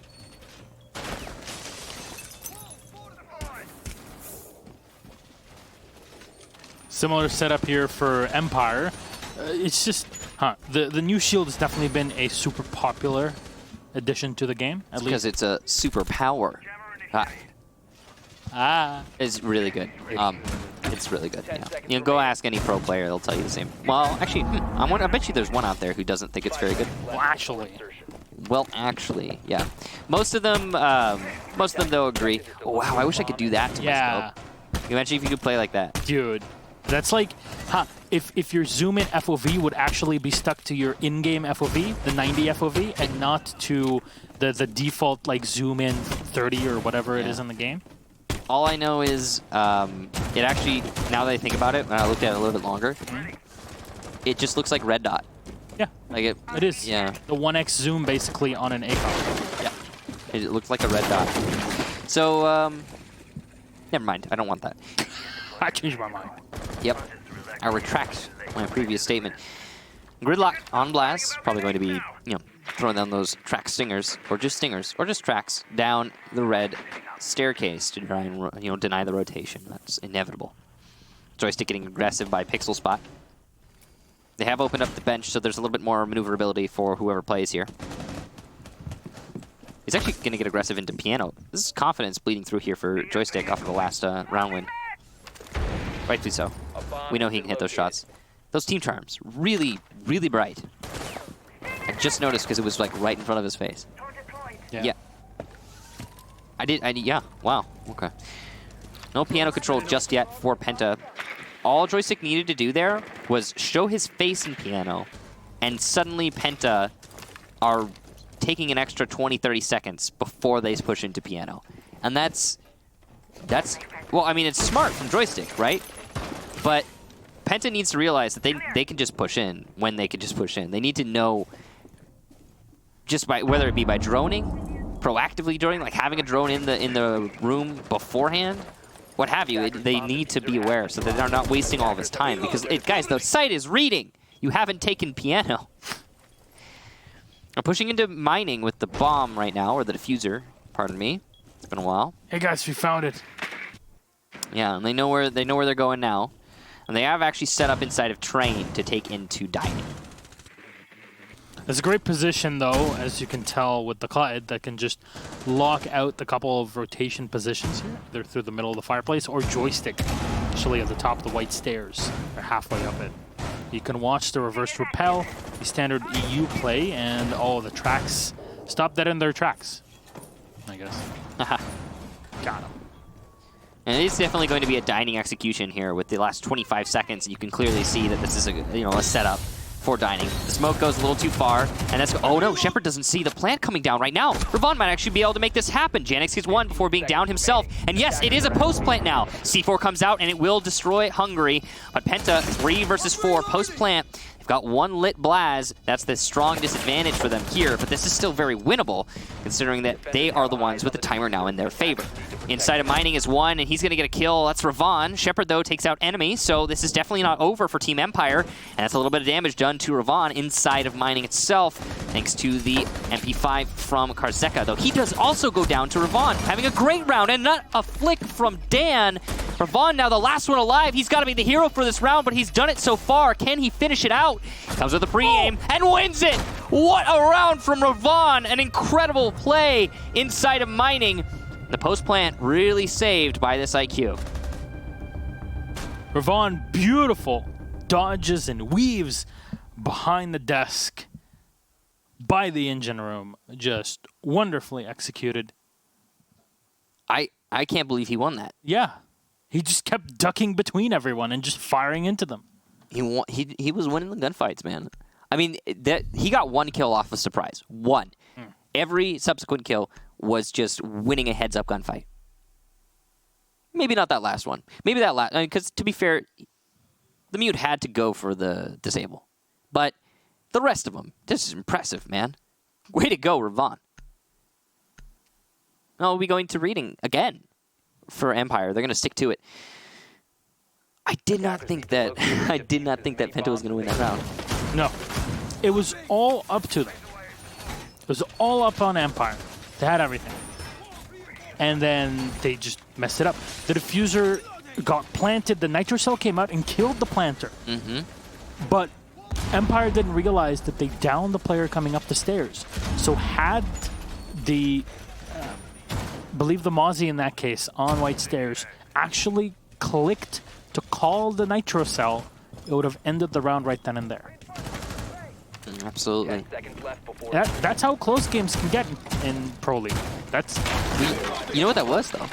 Similar setup here for Empire. It's just, the new shield has definitely been a super popular addition to the game. At least because it's a super power. It's really good. It's really good. Yeah. You know, go ask any pro player; they'll tell you the same. Well, actually, I bet you there's one out there who doesn't think it's very good. Well, actually, yeah. Most of them though agree. Oh wow, I wish I could do that to my scope. Imagine if you could play like that, dude. That's like, if your zoom in FOV would actually be stuck to your in-game FOV, the 90 FOV, and not to the default like zoom in 30 or whatever it is in the game. All I know is it actually, now that I think about it, when I looked at it a little bit longer, it just looks like red dot. Yeah, like it is. Yeah, the 1x zoom basically on an ACOG. Yeah, it looks like a red dot. So never mind. I don't want that. I changed my mind. Yep, I retract my previous statement. Gridlock on blast, probably going to be, throwing down those track stingers, or just tracks down the red staircase to try and deny the rotation. That's inevitable. Joystick getting aggressive by Pixel Spot. They have opened up the bench, so there's a little bit more maneuverability for whoever plays here. He's actually going to get aggressive into Piano. This is confidence bleeding through here for Joystick off of the last round win. Rightfully so. We know he can hit those shots. Those team charms, really, really bright. I just noticed because it was like right in front of his face. Yeah. Yeah, wow, okay. No piano control just yet for Penta. All Joystick needed to do there was show his face in Piano, and suddenly Penta are taking an extra 20-30 seconds before they push into Piano. And that's, well, I mean, it's smart from Joystick, right? But Penta needs to realize that they can just push in when they can just push in. They need to know, just by whether it be by droning, proactively joining, like having a drone in the room beforehand, what have you. They need to be aware so that they're not wasting all of his time. Because, guys, the site is reading. You haven't taken piano. I'm pushing into mining with the bomb right now, or the diffuser, pardon me. It's been a while. Hey guys, we found it. Yeah, and they know where they're going now. And they have actually set up inside of train to take into dining. It's a great position, though, as you can tell with the Clyde, that can just lock out the couple of rotation positions here. They're through the middle of the fireplace, or joystick, actually at the top of the white stairs. They're halfway up it. You can watch the reverse rappel, the standard EU play, and all the tracks stop dead in their tracks, I guess. Got him. And it is definitely going to be a dining execution here with the last 25 seconds. You can clearly see that this is a setup for dining. The smoke goes a little too far, and that's... Oh no, Shepard doesn't see the plant coming down right now. Ravon might actually be able to make this happen. Janix gets one before being down himself. And yes, it is a post plant now. C4 comes out, and it will destroy Hungary. But Penta, 3 versus 4, post plant. They've got one lit Blaz. That's the strong disadvantage for them here, but this is still very winnable, considering that they are the ones with the timer now in their favor. Inside of mining is one, and he's going to get a kill. That's Ravon. Shepard, though, takes out enemy, so this is definitely not over for Team Empire, and that's a little bit of damage done to Ravon inside of mining itself, thanks to the MP5 from Karzeka, though he does also go down to Ravon, having a great round, and not a flick from Dan. Ravon now the last one alive. He's got to be the hero for this round, but he's done it so far. Can he finish it out? Comes with a pre-aim and wins it. What a round from Ravon. An incredible play inside of mining. The post plant really saved by this IQ. Ravon, beautiful dodges and weaves behind the desk by the engine room. Just wonderfully executed. I can't believe he won that. Yeah. He just kept ducking between everyone and just firing into them. He was winning the gunfights, man. I mean, he got one kill off a surprise. One. Every subsequent kill was just winning a heads-up gunfight. Maybe not that last one. Maybe that last... Because, to be fair, the mute had to go for the disable. But the rest of them, this is impressive, man. Way to go, Ravon. Now we'll be going to reading again for Empire. They're going to stick to it. I did not think that Penta was going to win that round. No. It was all up to them. It was all up on Empire. They had everything. And then they just messed it up. The diffuser got planted. The nitro cell came out and killed the planter. But Empire didn't realize that they downed the player coming up the stairs. So had the... believe the Mozzie in that case, on white stairs, actually clicked to call the nitro cell, it would have ended the round right then and there. Absolutely. That's how close games can get in Pro League. You know what that was, though?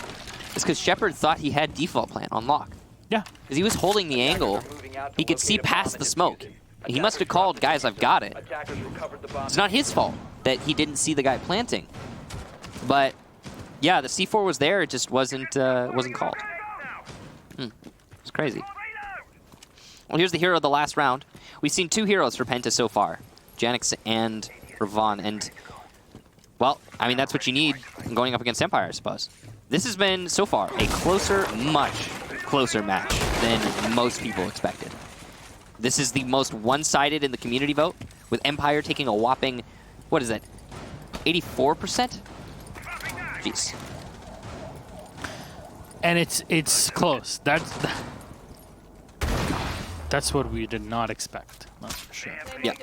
It's because Shepard thought he had default plant on lock. Yeah. Because he was holding the angle. He could see past the smoke. He must have called, guys, I've got it. It's not his fault that he didn't see the guy planting. But... yeah, the C4 was there. It just wasn't called. It's crazy. Well, here's the hero of the last round. We've seen 2 heroes for Penta so far, Janix and Ravon. And, well, I mean, that's what you need going up against Empire, I suppose. This has been, so far, a much closer match than most people expected. This is the most one-sided in the community vote, with Empire taking a whopping, what is that, 84%? Jeez. And it's close. That's what we did not expect. That's for sure. Yeah.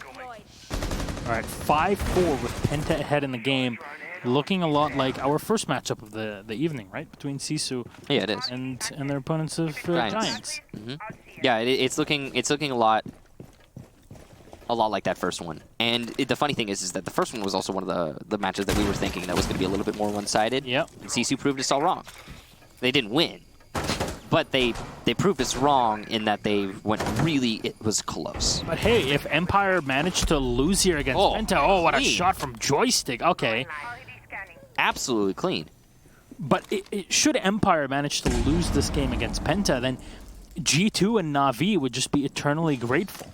All right, 5-4 with Penta ahead in the game. Looking a lot like our first matchup of the evening, right? Between Sisu yeah, it is. and their opponents of Giants. Yeah, it's looking a lot like that first one. And the funny thing is that the first one was also one of the matches that we were thinking that was going to be a little bit more one-sided. Yep. And Sisu proved us all wrong. They didn't win, but they proved us wrong in that it was close. But hey, if Empire managed to lose here against Penta, what a shot from joystick. Okay. Absolutely clean. But should Empire manage to lose this game against Penta, then G2 and Na'Vi would just be eternally grateful.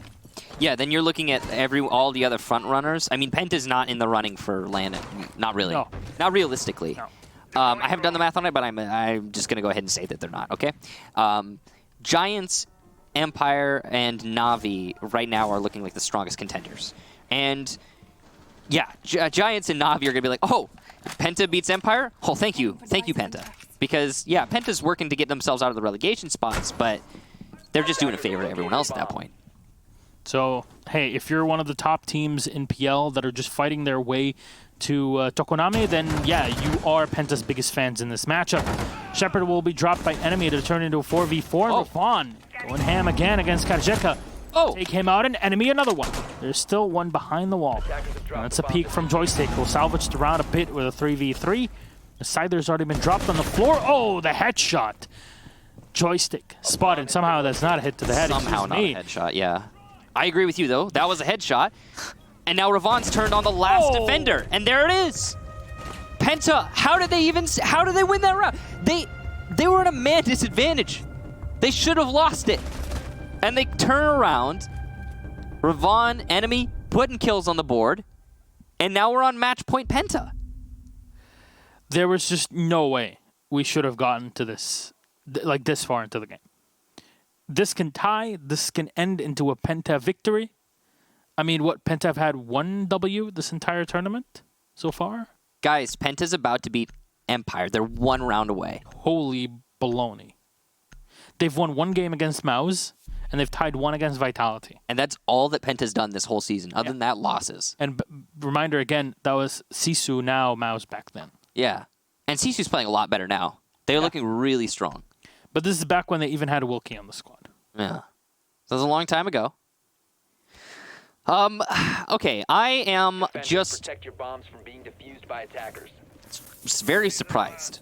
Yeah, then you're looking at all the other front runners. I mean, Penta's not in the running for land. Not really. No. Not realistically. No. I haven't done the math on it, but I'm just going to go ahead and say that they're not, okay? Giants, Empire, and Na'Vi right now are looking like the strongest contenders. And, yeah, Giants and Na'Vi are going to be like, oh, Penta beats Empire? Oh, thank you. Thank you, Penta. Because, yeah, Penta's working to get themselves out of the relegation spots, but they're just doing a favor to everyone else at that point. So, hey, if you're one of the top teams in PL that are just fighting their way to Tokoname, then yeah, you are Penta's biggest fans in this matchup. Shepard will be dropped by enemy to turn into a 4v4. Oh. Rafan going ham again against Karjeka. Oh! Take him out, and enemy another one. There's still one behind the wall. That's a peek from Joystick. We'll salvage the round a bit with a 3v3. The Scyther's already been dropped on the floor. Oh, the headshot. Joystick spotted. Somehow that's not a hit to the head. Somehow not a headshot, yeah. I agree with you, though. That was a headshot. And now Ravan's turned on the last defender. And there it is. Penta, how did they win that round? They were at a man disadvantage. They should have lost it. And they turn around. Ravan, enemy, putting kills on the board. And now we're on match point Penta. There was just no way we should have gotten to this, like this far into the game. This can tie. This can end into a Penta victory. I mean, Penta have had 1 W this entire tournament so far? Guys, Penta's about to beat Empire. They're 1 round away. Holy baloney. They've won 1 game against Maus, and they've tied 1 against Vitality. And that's all that Penta's done this whole season. Other than that, losses. And reminder again, that was Sisu, now Maus back then. Yeah. And Sisu's playing a lot better now. They're looking really strong. But this is back when they even had Wilkie on the squad. Yeah. That was a long time ago. Okay, I am just Protect your bombs from being defused by attackers. very surprised.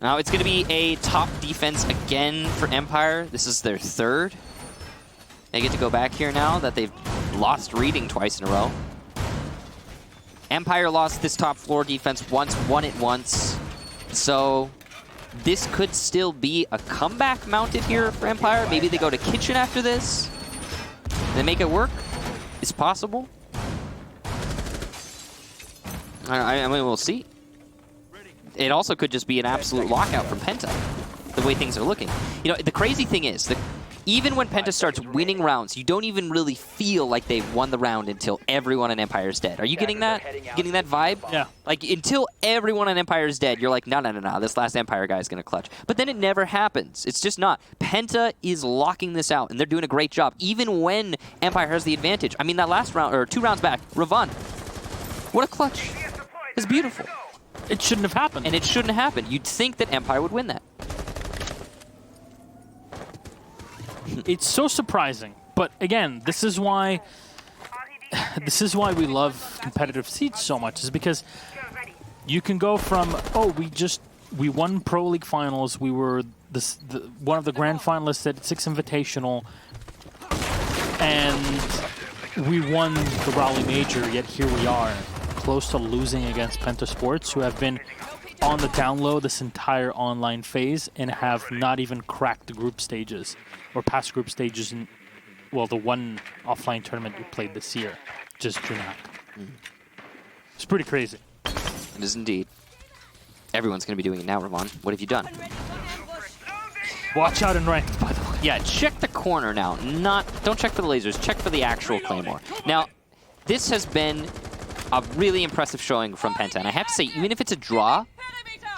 Now, it's going to be a top defense again for Empire. This is their 3rd. They get to go back here now that they've lost reading twice in a row. Empire lost this top floor defense once, won it once. So this could still be a comeback mounted here for Empire. Maybe they go to Kitchen after this. They make it work. It's possible. I mean, we'll see. It also could just be an absolute lockout from Penta, the way things are looking. You know, the crazy thing is that even when Penta starts winning rounds, you don't even really feel like they've won the round until everyone in Empire is dead. Are you getting that? Getting that vibe? Yeah. Like, until everyone in Empire is dead, you're like, no, this last Empire guy is going to clutch. But then it never happens. It's just not. Penta is locking this out, and they're doing a great job, even when Empire has the advantage. I mean, that last round, or 2 rounds back, Ravan. What a clutch. It's beautiful. It shouldn't have happened. And it shouldn't happen. You'd think that Empire would win that. It's so surprising. But again, this is why we love competitive Siege so much, is because you can go from, we won Pro League finals, we were one of the grand finalists at 6 Invitational, and we won the Raleigh Major, yet here we are, close to losing against Penta Sports, who have been on the down low this entire online phase and have not even cracked the group stages or past group stages in, well, the one offline tournament we played this year, just Junak. It's pretty crazy. It is indeed. Everyone's going to be doing it now, Ramon. What have you done? Watch out in ranked, by the way. Yeah, check the corner now. Don't check for the lasers. Check for the actual Claymore. Now, this has been a really impressive showing from Penta, and I have to say, even if it's a draw,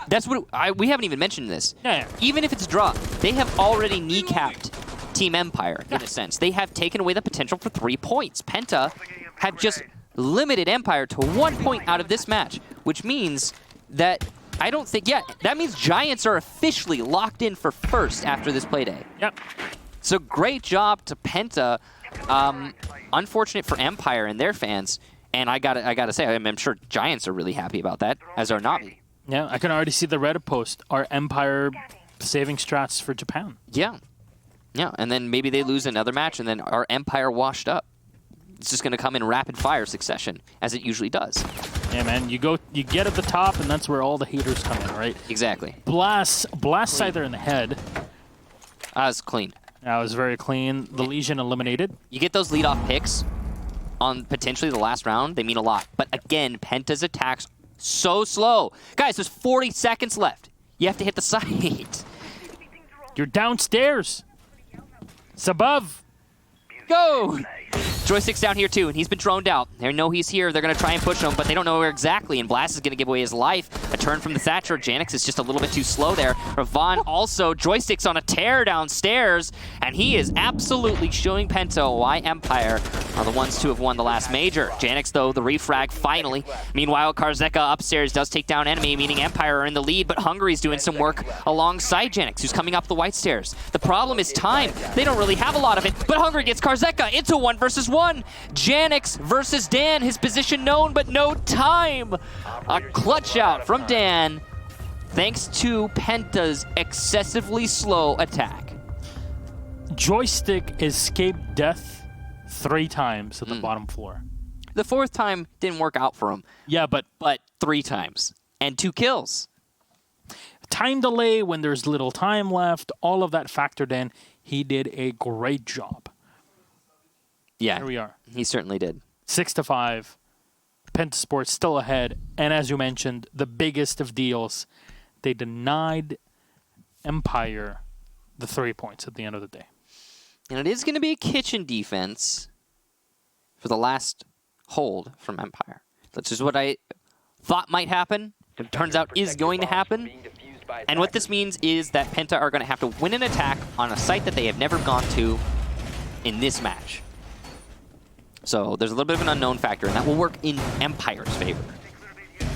that's what we haven't even mentioned this. Yeah. Even if it's a draw, they have already kneecapped Team Empire in a sense. They have taken away the potential for 3 points. Penta have just limited Empire to 1 point out of this match, which means that I don't think, that means Giants are officially locked in for first after this playday. Yep. So great job to Penta. Unfortunate for Empire and their fans. And I gotta say, I'm sure Giants are really happy about that, as are Na'Vi. Yeah, I can already see the Reddit post. Are Empire saving strats for Japan? Yeah. Yeah, and then maybe they lose another match, and then our Empire washed up. It's just going to come in rapid-fire succession, as it usually does. Yeah, man, you get at the top, and that's where all the haters come in, right? Exactly. Blast Scyther in the head. It's clean. That was very clean. The Legion eliminated. You get those lead-off picks on potentially the last round, they mean a lot. But again, Penta's attacks so slow. Guys, there's 40 seconds left. You have to hit the site. You're downstairs. It's above. Go! Joystick's down here too, and he's been droned out. They know he's here. They're going to try and push him, but they don't know where exactly, and Blast is going to give away his life. A turn from the Thatcher. Janix is just a little bit too slow there. Ravon also, Joystick's on a tear downstairs, and he is absolutely showing Penta why Empire are the ones to have won the last major. Janix, though, the refrag finally. Meanwhile, Karzeka upstairs does take down enemy, meaning Empire are in the lead, but Hungary's doing some work alongside Janix, who's coming up the white stairs. The problem is time. They don't really have a lot of it, but Hungary gets Karzeka into 1 versus 1. Janix versus Dan, his position known, but no time. A clutch out from Dan, thanks to Penta's excessively slow attack. Joystick escaped death 3 times at the bottom floor. The 4th time didn't work out for him. Yeah, but 3 times. And 2 kills. Time delay when there's little time left, all of that factored in. He did a great job. Yeah, here we are. He certainly did. 6-5. Penta Sports still ahead. And as you mentioned, the biggest of deals, they denied Empire the 3 points at the end of the day. And it is going to be a kitchen defense for the last hold from Empire. That's just what I thought might happen. It turns out is going to happen. And what this means is that Penta are going to have to win an attack on a site that they have never gone to in this match. So there's a little bit of an unknown factor, and that will work in Empire's favor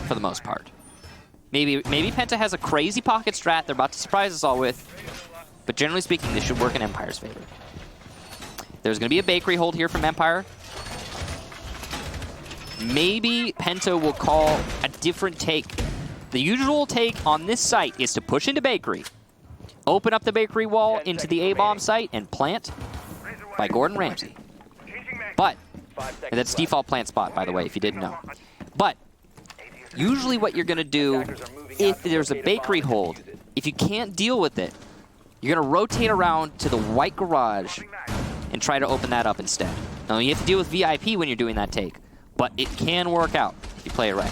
for the most part. Maybe Penta has a crazy pocket strat they're about to surprise us all with, but generally speaking, this should work in Empire's favor. There's going to be a bakery hold here from Empire. Maybe Penta will call a different take. The usual take on this site is to push into bakery, open up the bakery wall into the A-bomb site, and plant by Gordon Ramsay. But, and that's default plant spot, by the way, if you didn't know. But, usually what you're going to do, if there's a bakery hold, if you can't deal with it, you're going to rotate around to the white garage and try to open that up instead. Now, you have to deal with VIP when you're doing that take, but it can work out if you play it right.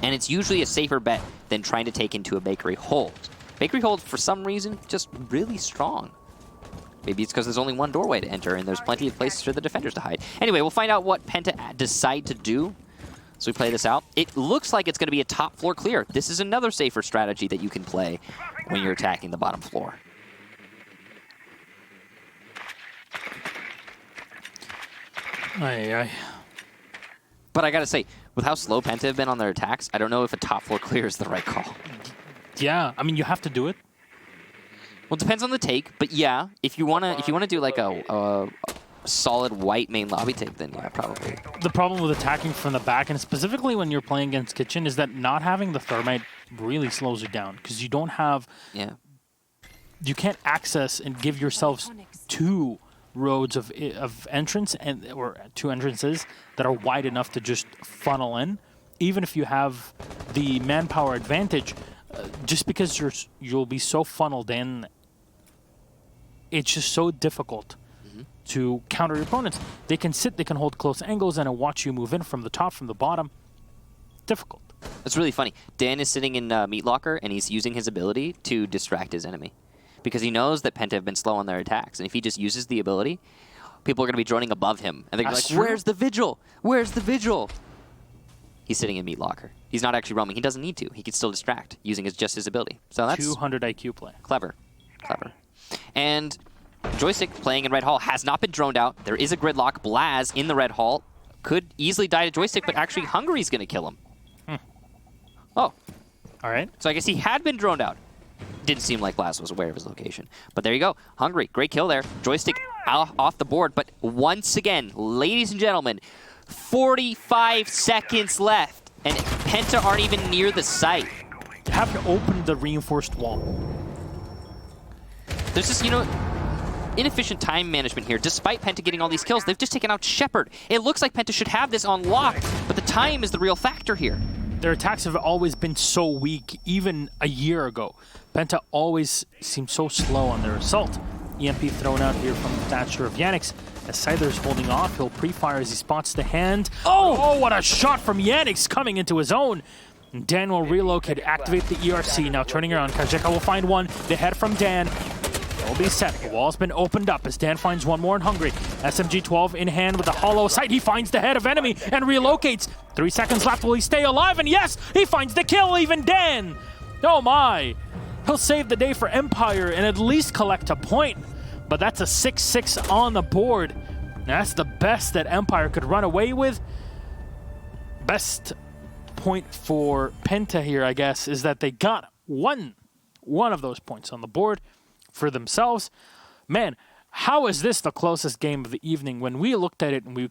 And it's usually a safer bet than trying to take into a bakery hold. Bakery hold, for some reason, just really strong. Maybe it's because there's only one doorway to enter, and there's plenty of places for the defenders to hide. Anyway, we'll find out what Penta decide to do as we play this out. It looks like it's going to be a top floor clear. This is another safer strategy that you can play when you're attacking the bottom floor. Aye. But I got to say, with how slow Penta have been on their attacks, I don't know if a top floor clear is the right call. Yeah, I mean, you have to do it. Well, it depends on the take, but yeah, if you wanna do like a solid white main lobby take, then yeah, probably. The problem with attacking from the back, and specifically when you're playing against Kitchen, is that not having the thermite really slows you down because you don't have. Yeah. You can't access and give yourselves 2 roads of entrance or 2 entrances that are wide enough to just funnel in. Even if you have the manpower advantage, just because you'll be so funneled in. It's just so difficult to counter your opponents. They can sit, they can hold close angles, and watch you move in from the top, from the bottom. Difficult. It's really funny. Dan is sitting in Meat Locker, and he's using his ability to distract his enemy. Because he knows that Penta have been slow on their attacks. And if he just uses the ability, people are going to be droning above him. And they're going to be like, where's the Vigil? Where's the Vigil? He's sitting in Meat Locker. He's not actually roaming. He doesn't need to. He can still distract using just his ability. So that's 200 IQ play. Clever. Clever. And Joystick playing in Red Hall has not been droned out. There is a gridlock. Blaz in the Red Hall could easily die to Joystick, but actually Hungary's going to kill him. Oh. All right. So I guess he had been droned out. Didn't seem like Blaz was aware of his location. But there you go. Hungary, great kill there. Joystick off the board. But once again, ladies and gentlemen, 45 seconds left. And Penta aren't even near the site. You have to open the reinforced wall. There's just, inefficient time management here. Despite Penta getting all these kills, they've just taken out Shepard. It looks like Penta should have this on lock, but the time is the real factor here. Their attacks have always been so weak, even a year ago. Penta always seemed so slow on their assault. EMP thrown out here from Thatcher of Yannick's. As Scyther's holding off, he'll pre-fire as he spots the hand. Oh, what a shot from Yannick's coming into his own. And Dan will relocate, activate the ERC. Now turning around, Kajeka will find one. The head from Dan will be set. The wall's been opened up as Dan finds one more in Hungry. SMG-12 in hand with a hollow sight. He finds the head of enemy and relocates. 3 seconds left. Will he stay alive? And yes, he finds the kill, even Dan. Oh my. He'll save the day for Empire and at least collect a point. But that's a 6-6 on the board. That's the best that Empire could run away with. Best point for Penta here, I guess, is that they got one of those points on the board for themselves. Man, how is this the closest game of the evening? When we looked at it and we